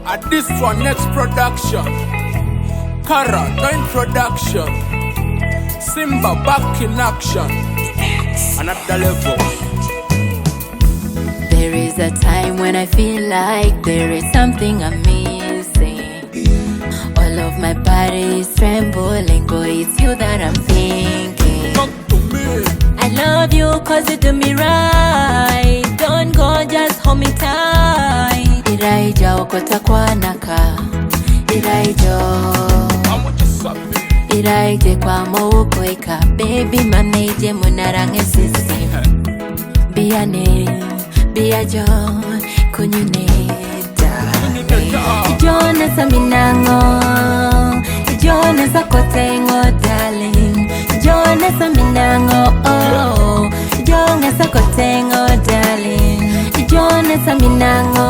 At this one next production, Kara, no introduction. Simba back in action. Another level. There is a time when I feel like there is something I'm missing. All of my body is trembling, boy, it's you that I'm thinking. Talk to me. I love you cause you do me right. Don't go, just hold me tight. Iraija okota kwa naka. Iraijo Iraije kwa mauko ika. Baby maneje munarange sisi. Bia John kunyuneta. Ijone sa minango. Ijone sa kotengo darling. Ijone sa minango oh. Ijone sa kotengo darling. Ijone sa minango.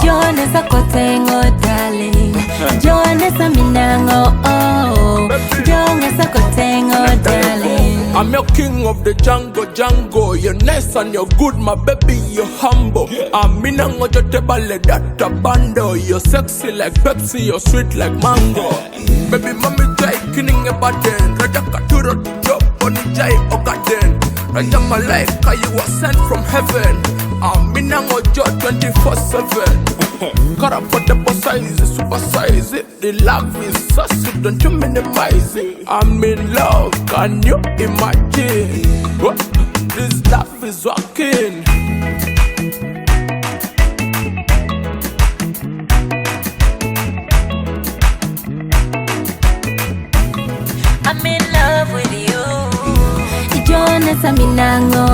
Ijone sa kotengo darling. Ijone sa minango oh. Ijone sa kotengo darling. I'm your king of the Django. You're nice and you're good, my baby, you're humble. I'm in a ngojotebale data bando. You're sexy like Pepsi, you're sweet like mango. Baby, mommy jai kining a baden. Raja katuro to drop on jai okaden. Raja malaika, you were sent from heaven. I'm in a ngojo 24/7. Cut up for the boss size, super size it. The love is so sweet, don't you minimize it. I'm in love, can you imagine? What? This love is working. I'm in love with you. Ijone sa minango.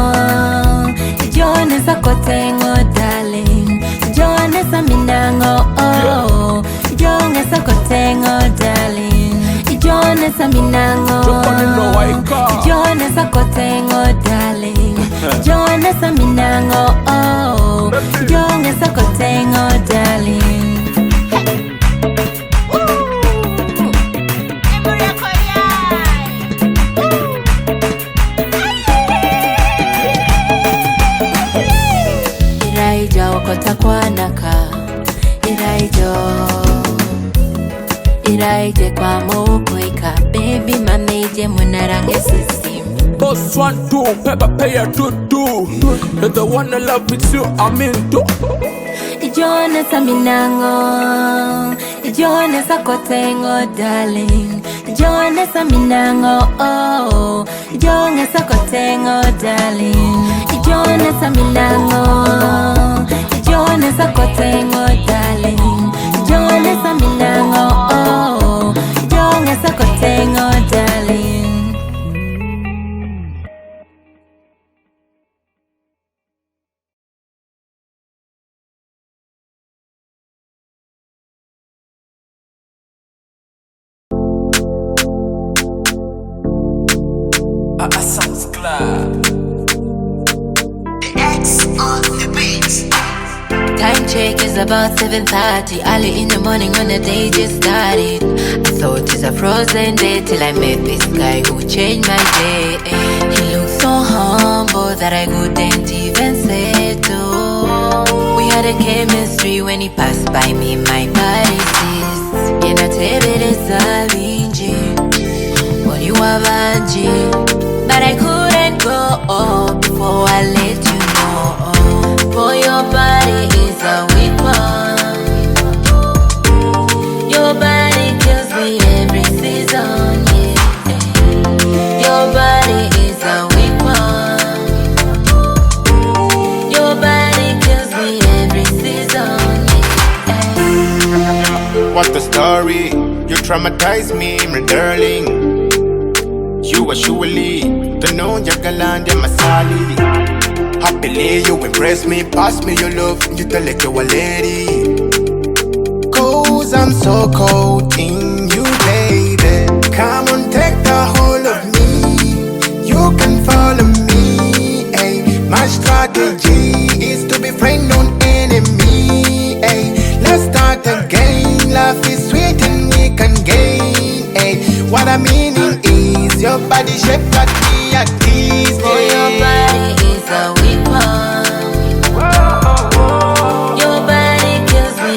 Ijone sa kotengo darling. Ijone sa minango oh. Ijone sa kotengo darling. Ijone sa minango. Ijone sa kotengo darling. Ijone sa minango oh. Ijone sa kotengo darling. Iraija okota kwa naka. Iraijo Iraije kwa mauko ika. Baby maneje munarange sisi. Boss 1, 2, Peppa pay a do. You're the one I love with you, I'm into. Ijone sa minango. Ijone sa kotengo darling. Ijone sa minango oh. Ijone sa kotengo darling. Ijone sa minango. Ijone sa kotengo darling. Ijone sa minango oh. Ijone sa kotengo darling. Sounds glad. The X on the beat. Time check is about 7:30. Early in the morning when the day just started. I thought it's a frozen day till I met this guy who changed my day. He looked so humble that I couldn't even settle. We had a chemistry when he passed by me, my body says yenatebeleza bingi oli wabangi. But I couldn't go before I let you know. Boy, your body is a weapon. Your body kills me every season, yeah. Your body is a weapon. Your body kills me every season, yeah. What's the story? You traumatize me, my darling. You are surely the known Yagalanda Masali. Happily you impress me, pass me your love, you tell like you're a lady. Cause I'm so cold in you, baby. Come on, take the whole of me. You can follow me, ay. My strategy is to be friend, non enemy, ay. Let's start again, life is sweet and we can gain, ay. What I mean is your body shape got me at ease. Oh, your body is a weapon. Your body kills me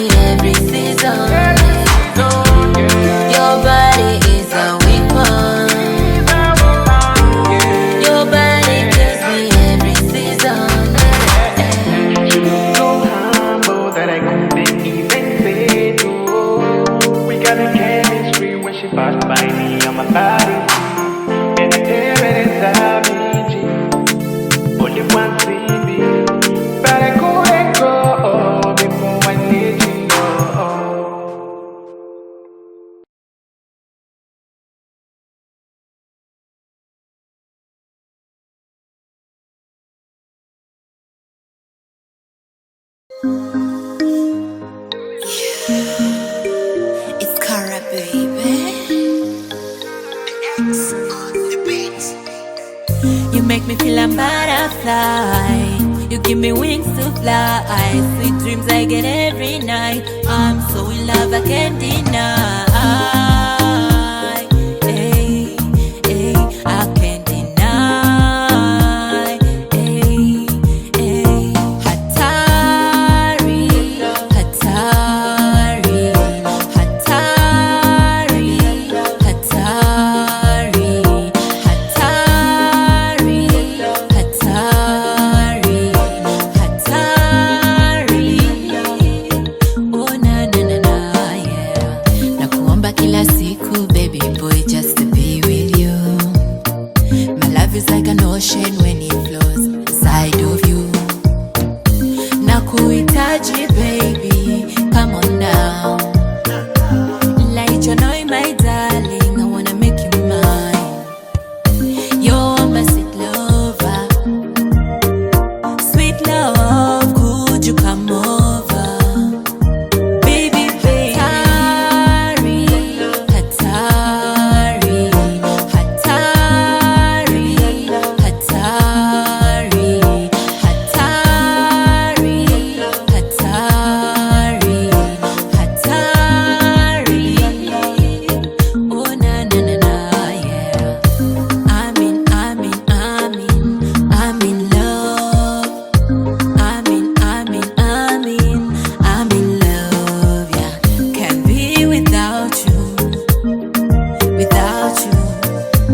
make me feel a butterfly. You give me wings to fly. Sweet dreams I get every night. I'm so in love I can't deny. Hey, hey, I can't deny. Hey, hey. Hatari, Hatari, Hatari, Hatari, Hatari, Hatari, Hatari. Oh na na na na, yeah. Nakuomba kila siku, baby boy, just to be with you. My love is like an ocean when it flows inside of you. Nakuhitaji baby, come on now. Let you know my darling, I wanna make you mine. You're my sweet lover. Sweet love, could you come over? Baby, baby. Hatari, Hatari, Hatari, Hatari, Hatari, Hatari, Hatari. Oh na na na na, yeah. I'm in love. I'm in love, yeah. Can't be without you, without you.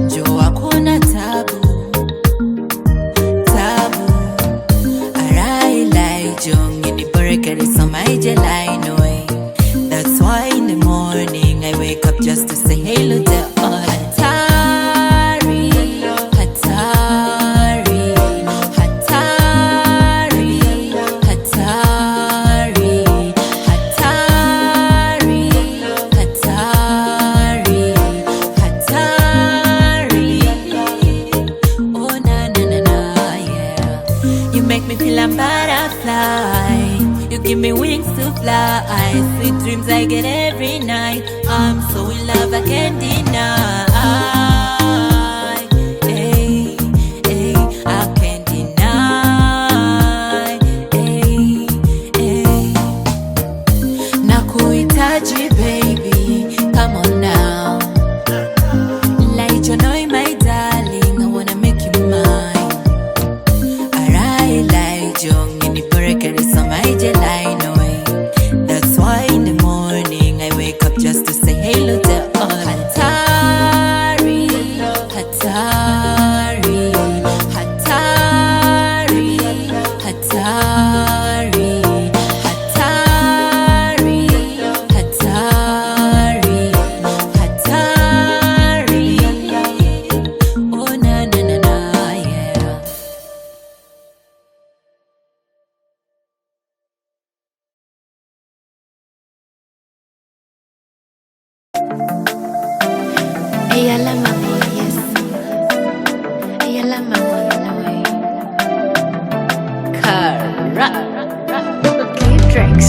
Jo hakuna tabu, tabu. Arai lai jong ini berekari sama jelai noi. That's why in the morning I wake up just to say hello to all. Hatari, Hatari, Hatari, Hatari, Hatari, Hatari, Hatari. Oh na na na na, yeah. You make me feel a butterfly. You give me wings to fly. Sweet dreams I get every night. I'm so in love I can't deny. Hey, hey, I can't deny. Hey, hey. Nakuhitaji baby, come on now. Let you know my darling, I wanna make you mine. Arai lai jong ini berekari sama jelai noi. That's why in the morning I wake up just to say hello to all. Hatari, Hatari, Hatari, Hatari, Hatari, Hatari, Hatari. Oh na na na na, yeah. Ella la mamá, yes. Ella la mamá, no way. Cara. K-Drex.